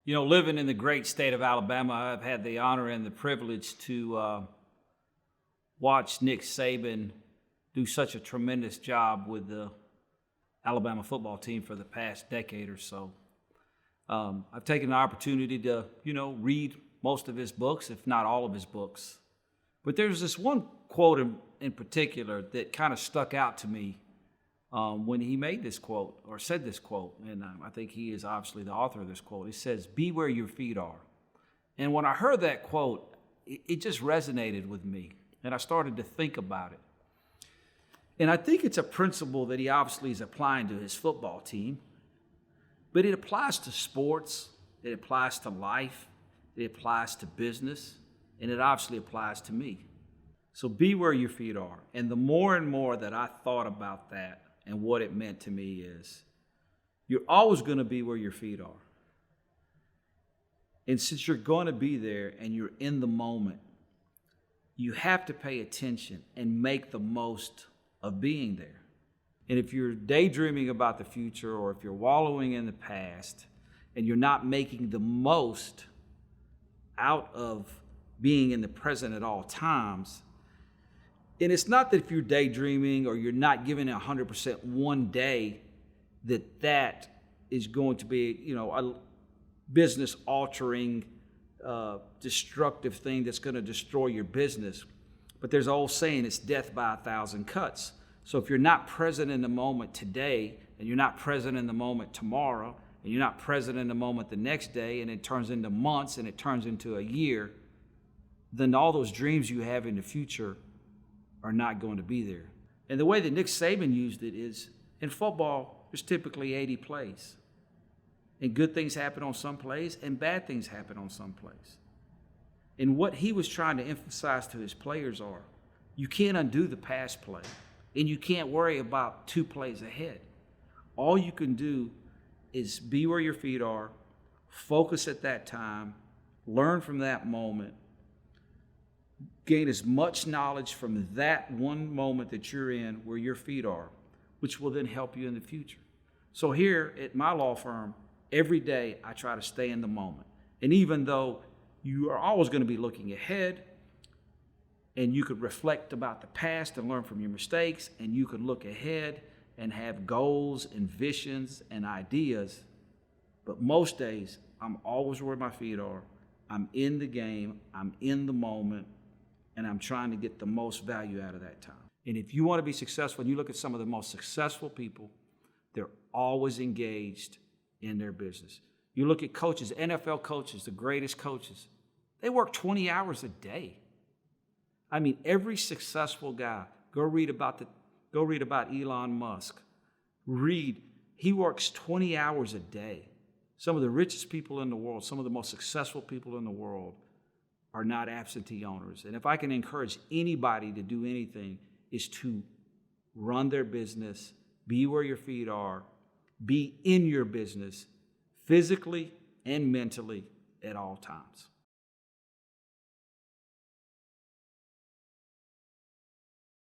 Living in the great state of Alabama, I've had the honor and the privilege to watch Nick Saban do such a tremendous job with the Alabama football team for the past decade or so. I've taken the opportunity to, read most of his books, if not all of his books. But there's this one quote in particular that kind of stuck out to me when he made this quote or said this quote. And I think he is obviously the author of this quote. He says, "Be where your feet are." And when I heard that quote, it just resonated with me. And I started to think about it. And I think it's a principle that he obviously is applying to his football team. But it applies to sports. It applies to life. It applies to business. And it obviously applies to me. So be where your feet are. And the more and more that I thought about that and what it meant to me is, you're always going to be where your feet are. And since you're going to be there and you're in the moment, you have to pay attention and make the most of being there. And if you're daydreaming about the future, or if you're wallowing in the past and you're not making the most out of being in the present at all times, and it's not that if you're daydreaming or you're not giving it 100% one day that is going to be, a business altering, destructive thing that's going to destroy your business. But there's an old saying, it's death by 1,000 cuts. So if you're not present in the moment today, and you're not present in the moment tomorrow, and you're not present in the moment the next day, and it turns into months and it turns into a year, then all those dreams you have in the future are not going to be there. And the way that Nick Saban used it is, in football, there's typically 80 plays. And good things happen on some plays, and bad things happen on some plays. And what he was trying to emphasize to his players are, you can't undo the past play, and you can't worry about 2 plays ahead. All you can do is be where your feet are, focus at that time, learn from that moment, gain as much knowledge from that one moment that you're in where your feet are, which will then help you in the future. So here at my law firm, every day I try to stay in the moment. And even though you are always going to be looking ahead, and you could reflect about the past and learn from your mistakes, and you could look ahead and have goals and visions and ideas, but most days I'm always where my feet are. I'm in the game, I'm in the moment, and I'm trying to get the most value out of that time. And if you want to be successful, and you look at some of the most successful people, they're always engaged in their business. You look at coaches, NFL coaches, the greatest coaches, they work 20 hours a day. I mean, every successful guy, go read about Elon Musk. He works 20 hours a day. Some of the richest people in the world, some of the most successful people in the world are not absentee owners. And if I can encourage anybody to do anything, is to run their business, be where your feet are, be in your business physically and mentally at all times.